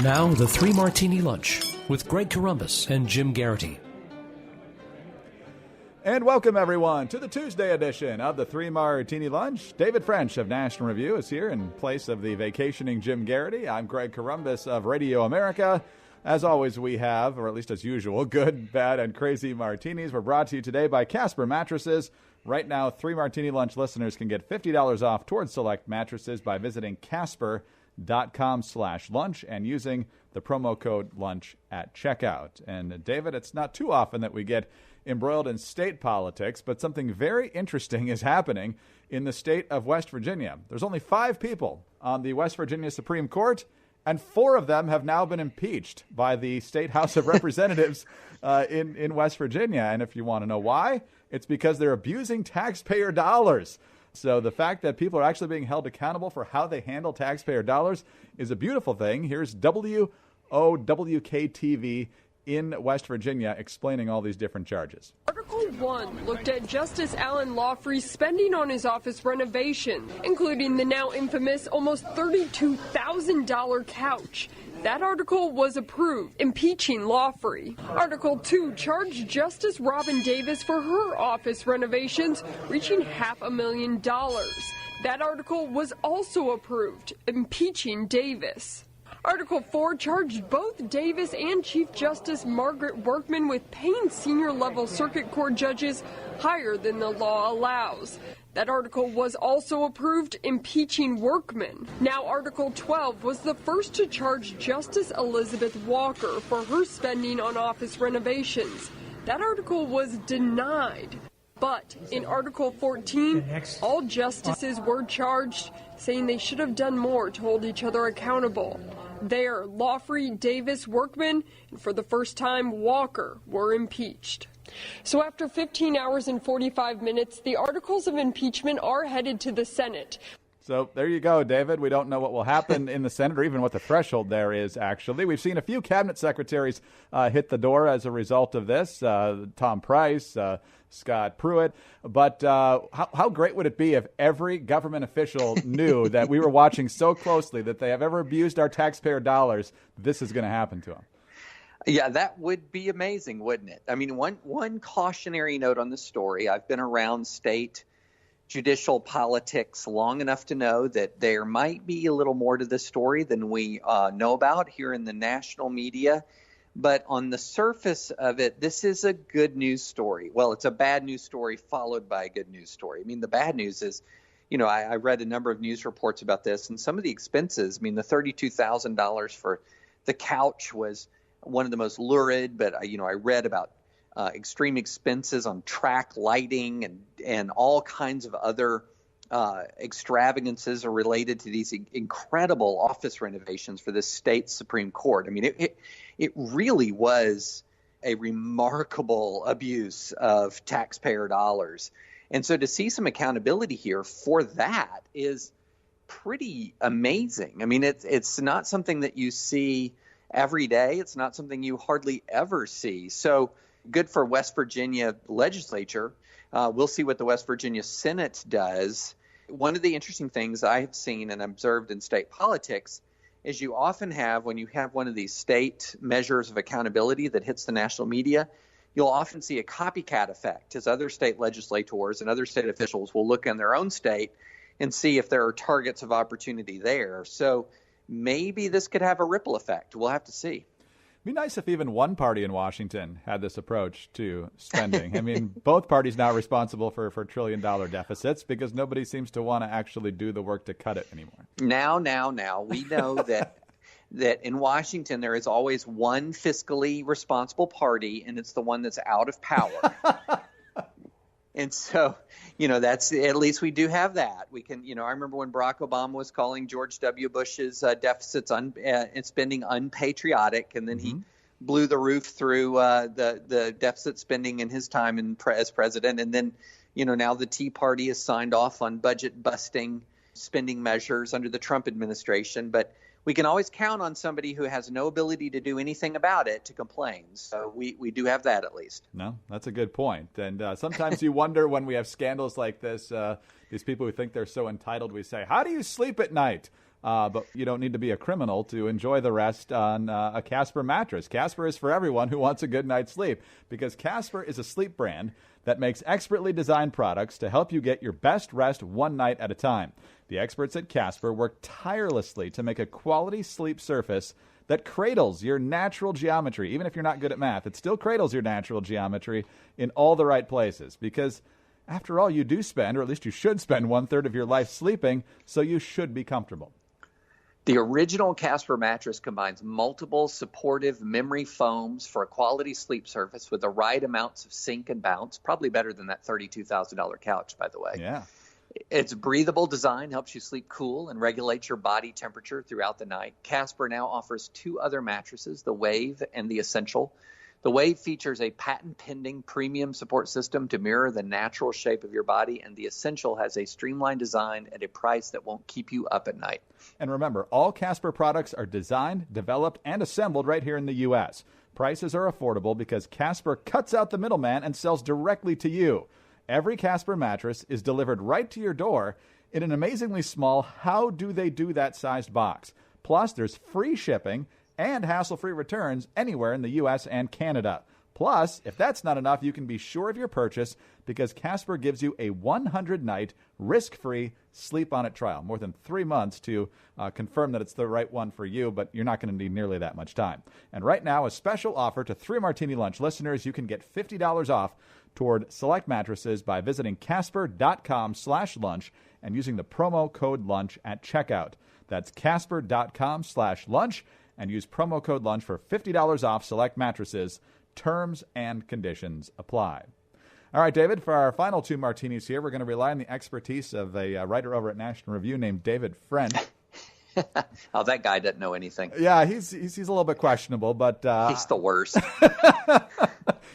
Now, the Three Martini Lunch with Greg Corombos and Jim Garrity. And welcome, everyone, to the Tuesday edition of the Three Martini Lunch. David French of National Review is here in place of the vacationing Jim Garrity. I'm Greg Corombos of Radio America. As always, we have, or at least as usual, good, bad, and crazy martinis. We're brought to you today by Casper Mattresses. Right now, Three Martini Lunch listeners can get $50 off towards select mattresses by visiting Casper.com/lunch and using the promo code lunch at checkout. And David, it's not too often that we get embroiled in state politics, but something very interesting is happening in the state of West Virginia. There's only 5 people on the West Virginia Supreme Court, and 4 of them have now been impeached by the State House of Representatives in West Virginia. And if you want to know why, it's because they're abusing taxpayer dollars. So the fact that people are actually being held accountable for how they handle taxpayer dollars is a beautiful thing. Here's WOWK-TV in West Virginia explaining all these different charges. Article 1 looked at Justice Alan Lawfrey's spending on his office renovation, including the now infamous almost $32,000 couch. That article was approved, impeaching Lawfrey. Article 2 charged Justice Robin Davis for her office renovations, reaching $500,000. That article was also approved, impeaching Davis. Article 4 charged both Davis and Chief Justice Margaret Workman with paying senior-level circuit court judges higher than the law allows. That article was also approved, impeaching Workman. Now, Article 12 was the first to charge Justice Elizabeth Walker for her spending on office renovations. That article was denied. But in Article 14, all justices were charged, saying they should have done more to hold each other accountable. There, Lawfrey, Davis, Workman, and for the first time, Walker were impeached. So after 15 hours and 45 minutes, the articles of impeachment are headed to the Senate. So there you go, David. We don't know what will happen in the Senate or even what the threshold there is, actually. We've seen a few cabinet secretaries hit the door as a result of this, Tom Price, Scott Pruitt. But how great would it be if every government official knew that we were watching so closely that they have ever abused our taxpayer dollars, this is going to happen to them? Yeah, that would be amazing, wouldn't it? I mean, one cautionary note on the story. I've been around state judicial politics long enough to know that there might be a little more to this story than we know about here in the national media. But on the surface of it, this is a good news story. Well, it's a bad news story followed by a good news story. I mean, the bad news is, I read a number of news reports about this, and some of the expenses, the $32,000 for the couch was one of the most lurid, but I read about extreme expenses on track lighting and all kinds of other extravagances are related to these incredible office renovations for the state Supreme Court. I mean, it really was a remarkable abuse of taxpayer dollars. And so to see some accountability here for that is pretty amazing. I mean, it's not something that you see every day. It's not something you hardly ever see. So good for West Virginia legislature. We'll see what the West Virginia Senate does. One of the interesting things I have seen and observed in state politics is you often have, when you have one of these state measures of accountability that hits the national media, you'll often see a copycat effect as other state legislators and other state officials will look in their own state and see if there are targets of opportunity there. So maybe this could have a ripple effect. We'll have to see. It'd be nice if even one party in Washington had this approach to spending. I mean, both parties now responsible for trillion-dollar deficits because nobody seems to want to actually do the work to cut it anymore. Now, we know that in Washington there is always one fiscally responsible party, and it's the one that's out of power. And so, that's at least we do have that. We can, I remember when Barack Obama was calling George W. Bush's deficits and spending unpatriotic, and then he blew the roof through the deficit spending in his time as president. And then, now the Tea Party has signed off on budget busting spending measures under the Trump administration. But we can always count on somebody who has no ability to do anything about it to complain. So we do have that at least. No, that's a good point. And sometimes you wonder when we have scandals like this, these people who think they're so entitled, we say, how do you sleep at night? but you don't need to be a criminal to enjoy the rest on a Casper mattress. Casper is for everyone who wants a good night's sleep, because Casper is a sleep brand that makes expertly designed products to help you get your best rest one night at a time. The experts at Casper work tirelessly to make a quality sleep surface that cradles your natural geometry. Even if you're not good at math, it still cradles your natural geometry in all the right places, because after all, you do spend, or at least you should spend, 1/3 of your life sleeping, so you should be comfortable. The original Casper mattress combines multiple supportive memory foams for a quality sleep surface with the right amounts of sink and bounce, probably better than that $32,000 couch, by the way. Yeah. Its breathable design helps you sleep cool and regulates your body temperature throughout the night. Casper now offers 2 other mattresses, the Wave and the Essential. The Wave features a patent-pending premium support system to mirror the natural shape of your body, and the Essential has a streamlined design at a price that won't keep you up at night. And remember, all Casper products are designed, developed, and assembled right here in the U.S. Prices are affordable because Casper cuts out the middleman and sells directly to you. Every Casper mattress is delivered right to your door in an amazingly small how-do-they-do-that sized box. Plus, there's free shipping and hassle-free returns anywhere in the U.S. and Canada. Plus, if that's not enough, you can be sure of your purchase because Casper gives you a 100-night risk-free sleep-on-it trial, more than 3 months to confirm that it's the right one for you, but you're not going to need nearly that much time. And right now, a special offer to 3 Martini Lunch listeners. You can get $50 off toward select mattresses by visiting casper.com/lunch and using the promo code lunch at checkout. That's casper.com/lunch and use promo code lunch for $50 off select mattresses. Terms and conditions apply. All right, David, for our final 2 martinis here, we're going to rely on the expertise of a writer over at National Review named David Friend. Oh, that guy doesn't know anything. Yeah, he's a little bit questionable, but he's the worst.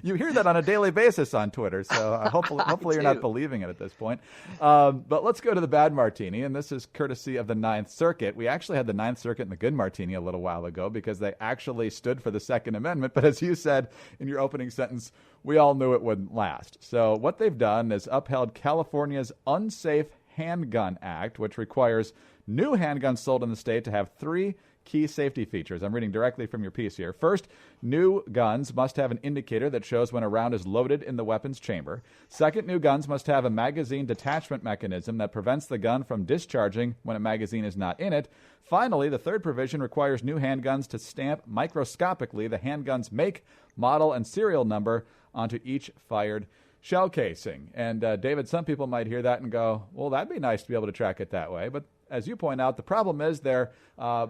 You hear that on a daily basis on Twitter, so hopefully you're not believing it at this point. But let's go to the bad martini, and this is courtesy of the Ninth Circuit. We actually had the Ninth Circuit in the good martini a little while ago because they actually stood for the Second Amendment, but as you said in your opening sentence, we all knew it wouldn't last. So what they've done is upheld California's Unsafe Handgun Act, which requires new handguns sold in the state to have 3 key safety features. I'm reading directly from your piece here. First, new guns must have an indicator that shows when a round is loaded in the weapon's chamber. Second, new guns must have a magazine detachment mechanism that prevents the gun from discharging when a magazine is not in it. Finally, the third provision requires new handguns to stamp microscopically the handgun's make, model, and serial number onto each fired shell casing. And David, some people might hear that and go, well, that'd be nice to be able to track it that way. But as you point out, the problem is they're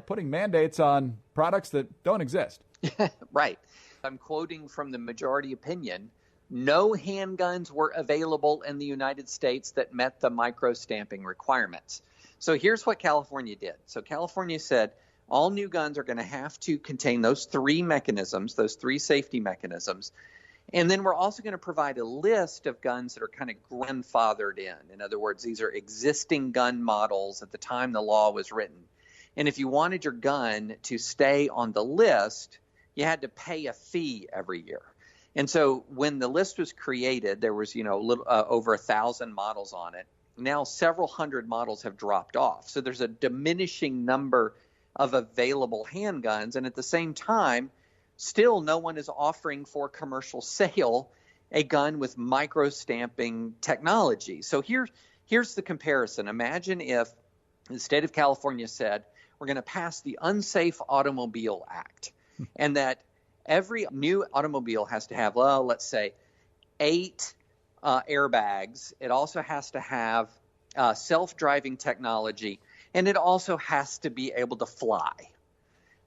putting mandates on products that don't exist. Right. I'm quoting from the majority opinion. No handguns were available in the United States that met the micro-stamping requirements. So here's what California did. So California said all new guns are going to have to contain those 3 mechanisms, those 3 safety mechanisms. And then we're also going to provide a list of guns that are kind of grandfathered in. In other words, these are existing gun models at the time the law was written. And if you wanted your gun to stay on the list, you had to pay a fee every year. And so when the list was created, there was, over 1,000 models on it. Now several hundred models have dropped off. So there's a diminishing number of available handguns. And at the same time, still, no one is offering for commercial sale a gun with micro-stamping technology. So here's the comparison. Imagine if the state of California said, we're going to pass the Unsafe Automobile Act, and that every new automobile has to have, well, let's say, 8 airbags. It also has to have self-driving technology, and it also has to be able to fly.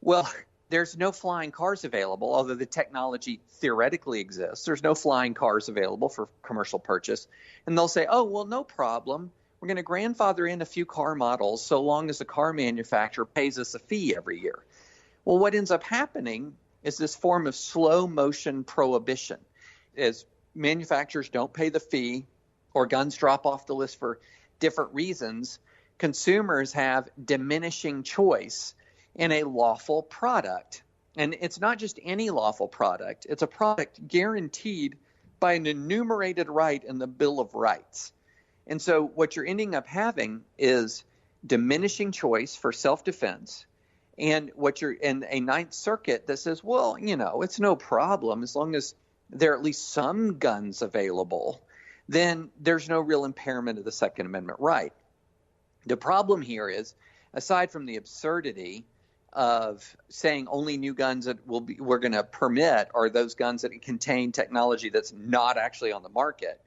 Well, there's no flying cars available, although the technology theoretically exists. There's no flying cars available for commercial purchase. And they'll say, oh, well, no problem. We're going to grandfather in a few car models so long as the car manufacturer pays us a fee every year. Well, what ends up happening is this form of slow motion prohibition. As manufacturers don't pay the fee or guns drop off the list for different reasons, consumers have diminishing choice in a lawful product. And it's not just any lawful product. It's a product guaranteed by an enumerated right in the Bill of Rights. And so what you're ending up having is diminishing choice for self-defense, and a Ninth Circuit that says, well, it's no problem as long as there are at least some guns available, then there's no real impairment of the Second Amendment right. The problem here is, aside from the absurdity of saying only new guns that we're going to permit are those guns that contain technology that's not actually on the market,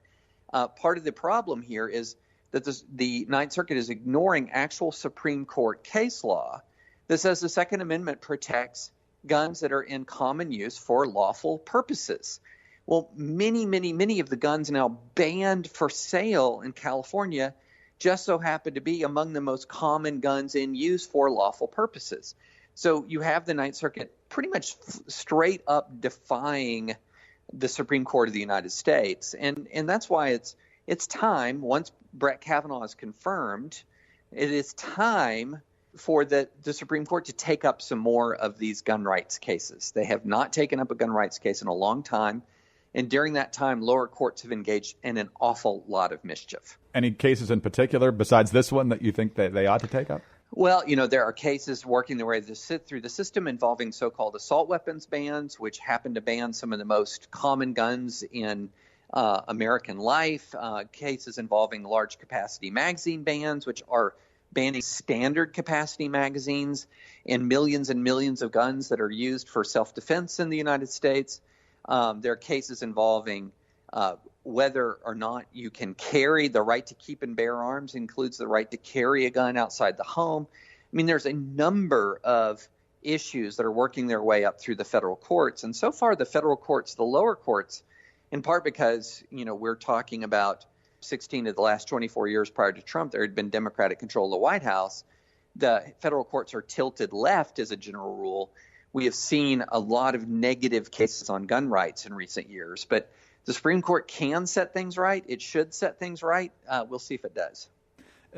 part of the problem here is that the Ninth Circuit is ignoring actual Supreme Court case law that says the Second Amendment protects guns that are in common use for lawful purposes. Well, many of the guns now banned for sale in California just so happen to be among the most common guns in use for lawful purposes. So you have the Ninth Circuit pretty much straight up defying the Supreme Court of the United States. And that's why it's time, once Brett Kavanaugh is confirmed, it is time for the Supreme Court to take up some more of these gun rights cases. They have not taken up a gun rights case in a long time. And during that time, lower courts have engaged in an awful lot of mischief. Any cases in particular besides this one that you think that they ought to take up? Well, there are cases working their way through the system involving so-called assault weapons bans, which happen to ban some of the most common guns in American life, cases involving large capacity magazine bans, which are banning standard capacity magazines and millions of guns that are used for self-defense in the United States. There are cases involving whether or not you can carry. The right to keep and bear arms includes the right to carry a gun outside the home. I mean, there's a number of issues that are working their way up through the federal courts. And so far, the federal courts, the lower courts, in part because, we're talking about 16 of the last 24 years prior to Trump, there had been Democratic control of the White House. The federal courts are tilted left as a general rule. We have seen a lot of negative cases on gun rights in recent years, but the Supreme Court can set things right. It should set things right. We'll see if it does.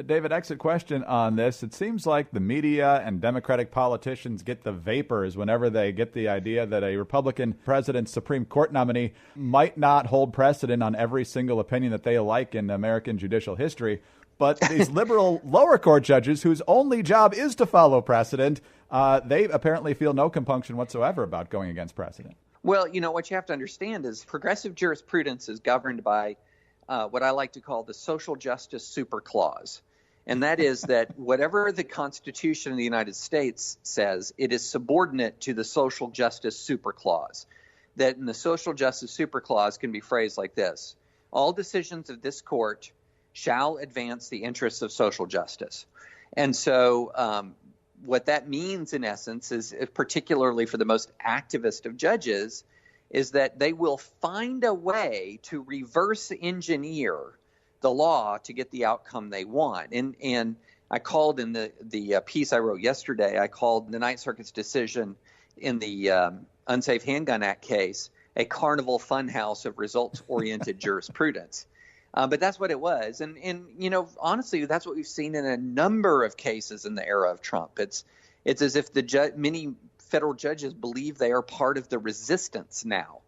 David, exit question on this. It seems like the media and Democratic politicians get the vapors whenever they get the idea that a Republican president's Supreme Court nominee might not hold precedent on every single opinion that they like in American judicial history. But these liberal lower court judges whose only job is to follow precedent, they apparently feel no compunction whatsoever about going against precedent. Well, what you have to understand is progressive jurisprudence is governed by what I like to call the social justice super clause. And that is that whatever the Constitution of the United States says, it is subordinate to the social justice super clause. That in the social justice super clause can be phrased like this: all decisions of this court shall advance the interests of social justice. And so what that means, in essence, is particularly for the most activist of judges, is that they will find a way to reverse engineer the law to get the outcome they want. And I called in the piece I wrote yesterday, I called the Ninth Circuit's decision in the Unsafe Handgun Act case a carnival funhouse of results-oriented jurisprudence. But that's what it was. And honestly, that's what we've seen in a number of cases in the era of Trump. It's as if many federal judges believe they are part of the resistance now.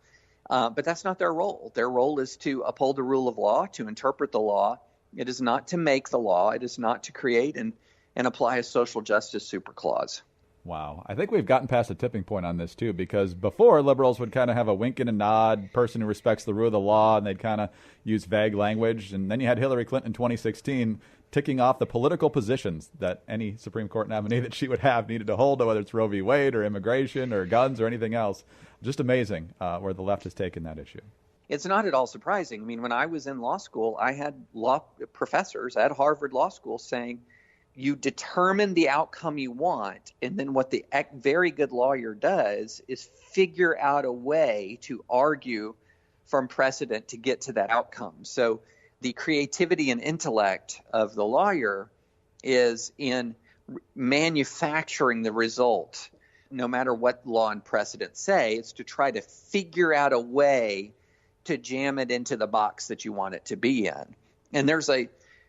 But that's not their role. Their role is to uphold the rule of law, to interpret the law. It is not to make the law. It is not to create and apply a social justice super clause. Wow. I think we've gotten past a tipping point on this, too, because before liberals would kind of have a wink and a nod, person who respects the rule of the law, and they'd kind of use vague language. And then you had Hillary Clinton in 2016 ticking off the political positions that any Supreme Court nominee that she would have needed to hold, whether it's Roe v. Wade or immigration or guns or anything else. Just amazing where the left has taken that issue. It's not at all surprising. I mean, when I was in law school, I had law professors at Harvard Law School saying, you determine the outcome you want, and then what the very good lawyer does is figure out a way to argue from precedent to get to that outcome. So the creativity and intellect of the lawyer is in manufacturing the result. No matter what law and precedent say, it's to try to figure out a way to jam it into the box that you want it to be in. And there's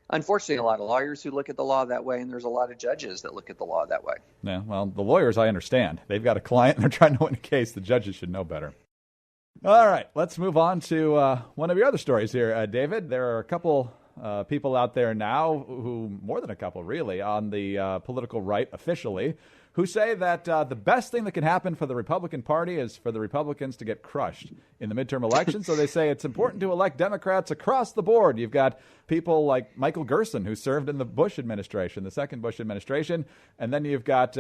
unfortunately, a lot of lawyers who look at the law that way, and there's a lot of judges that look at the law that way. Yeah, well, the lawyers, I understand. They've got a client, and they're trying to win a case. The judges should know better. All right, let's move on to one of your other stories here, David. There are a couple people out there now who, more than a couple really, on the political right officially, who say that the best thing that can happen for the Republican Party is for the Republicans to get crushed in the midterm elections. So they say it's important to elect Democrats across the board. You've got people like Michael Gerson, who served in the Bush administration, the second Bush administration. And then you've got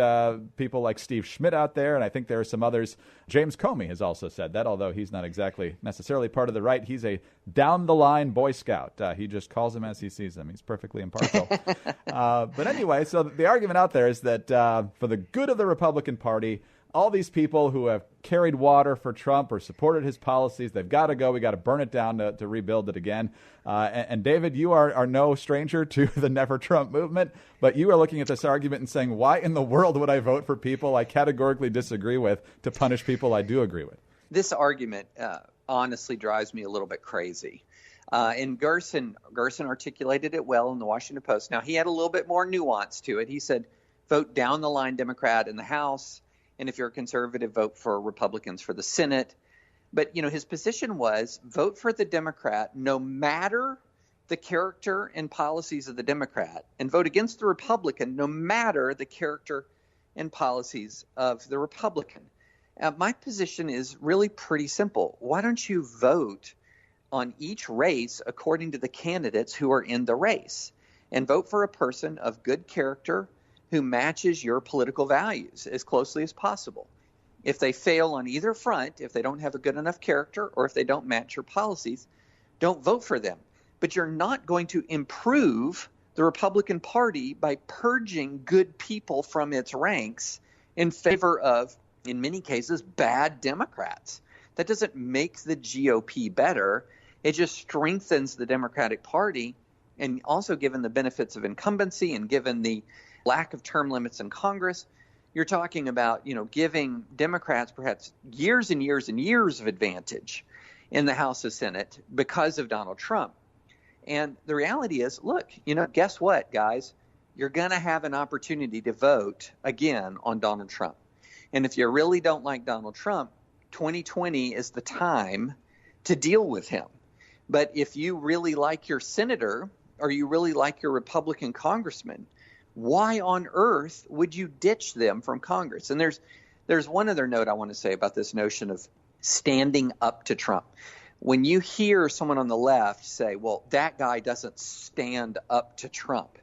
people like Steve Schmidt out there. And I think there are some others. James Comey has also said that, although he's not exactly necessarily part of the right. He's a down-the-line Boy Scout. He just calls them as he sees them. He's perfectly impartial. But anyway, so the argument out there is that for the good of the Republican Party, all these people who have carried water for Trump or supported his policies, they've got to go. We got to burn it down to rebuild it again. And David, you are no stranger to the Never Trump movement, but you are looking at this argument and saying, why in the world would I vote for people I categorically disagree with to punish people I do agree with? This argument honestly drives me a little bit crazy. And Gerson articulated it well in the Washington Post. Now, he had a little bit more nuance to it. He said, vote down the line Democrat in the House, and if you're a conservative, vote for Republicans for the Senate. But, his position was vote for the Democrat no matter the character and policies of the Democrat, and vote against the Republican no matter the character and policies of the Republican. My position is really pretty simple. Why don't you vote on each race according to the candidates who are in the race, and vote for a person of good character who matches your political values as closely as possible. If they fail on either front, if they don't have a good enough character or if they don't match your policies, don't vote for them. But you're not going to improve the Republican Party by purging good people from its ranks in favor of, in many cases, bad Democrats. That doesn't make the GOP better. It just strengthens the Democratic Party. And also, given the benefits of incumbency and given the lack of term limits in Congress, you're talking about, giving Democrats perhaps years and years and years of advantage in the House and Senate because of Donald Trump. And the reality is, look, guess what, guys? You're going to have an opportunity to vote again on Donald Trump. And if you really don't like Donald Trump, 2020 is the time to deal with him. But if you really like your senator or you really like your Republican congressman, why on earth would you ditch them from Congress? And there's one other note I want to say about this notion of standing up to Trump. When you hear someone on the left say, well, that guy doesn't stand up to Trump,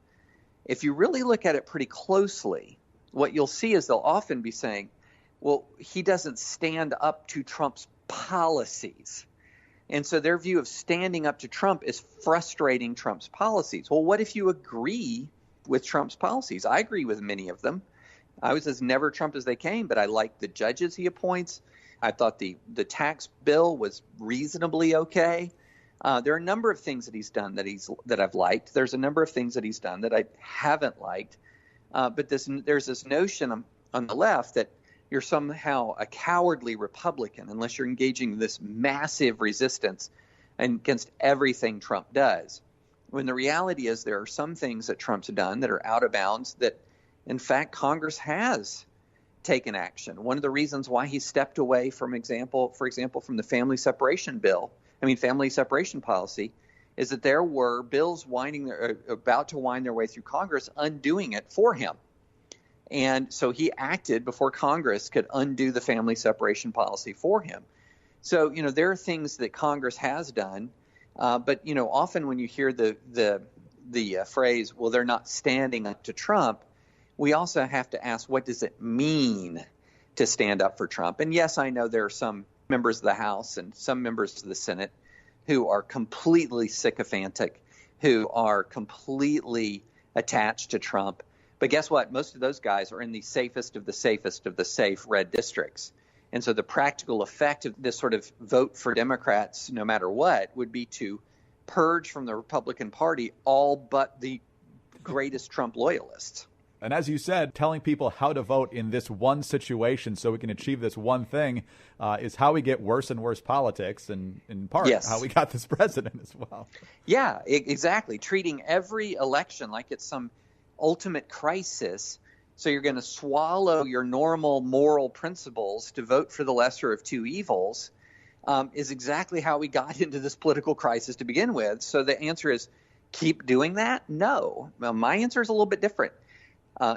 if you really look at it pretty closely, what you'll see is they'll often be saying, well, he doesn't stand up to Trump's policies. And so their view of standing up to Trump is frustrating Trump's policies. Well, what if you agree with Trump's policies? I agree with many of them. I was as never Trump as they came, but I like the judges he appoints. I thought the tax bill was reasonably okay. There are a number of things that he's done that I've liked. There's a number of things that he's done that I haven't liked. But there's this notion on the left that you're somehow a cowardly Republican unless you're engaging this massive resistance against everything Trump does. When the reality is there are some things that Trump's done that are out of bounds that, in fact, Congress has taken action. One of the reasons why he stepped away for example, from the family separation policy, is that there were bills about to wind their way through Congress, undoing it for him. And so he acted before Congress could undo the family separation policy for him. So, there are things that Congress has done. But, often when you hear the phrase, well, they're not standing up to Trump, we also have to ask, what does it mean to stand up for Trump? And yes, I know there are some members of the House and some members of the Senate who are completely sycophantic, who are completely attached to Trump. But guess what? Most of those guys are in the safest of the safe red districts. And so the practical effect of this sort of vote for Democrats, no matter what, would be to purge from the Republican Party all but the greatest Trump loyalists. And as you said, telling people how to vote in this one situation so we can achieve this one thing is how we get worse and worse politics, and in part how we got this president as well. Yeah, exactly. Treating every election like it's some ultimate crisis. So you're going to swallow your normal moral principles to vote for the lesser of two evils is exactly how we got into this political crisis to begin with. So the answer is keep doing that? No. Well, my answer is a little bit different.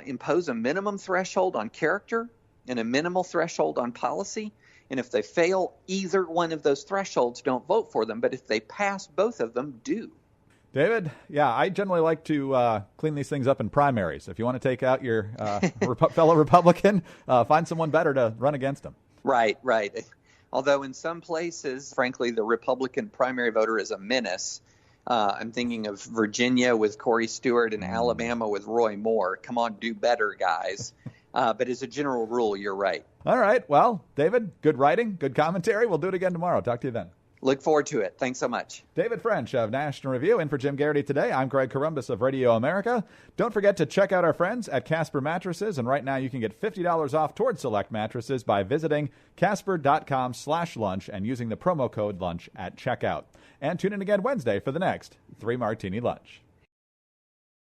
Impose a minimum threshold on character and a minimal threshold on policy. And if they fail either one of those thresholds, don't vote for them. But if they pass both of them, do. David, yeah, I generally like to clean these things up in primaries. If you want to take out your fellow Republican, find someone better to run against them. Right. Although in some places, frankly, the Republican primary voter is a menace. I'm thinking of Virginia with Corey Stewart and Alabama with Roy Moore. Come on, do better, guys. But as a general rule, you're right. All right. Well, David, good writing, good commentary. We'll do it again tomorrow. Talk to you then. Look forward to it. Thanks so much. David French of National Review. In for Jim Garrity today, I'm Greg Corombos of Radio America. Don't forget to check out our friends at Casper Mattresses. And right now you can get $50 off towards select mattresses by visiting casper.com/lunch and using the promo code lunch at checkout. And tune in again Wednesday for the next 3 Martini Lunch.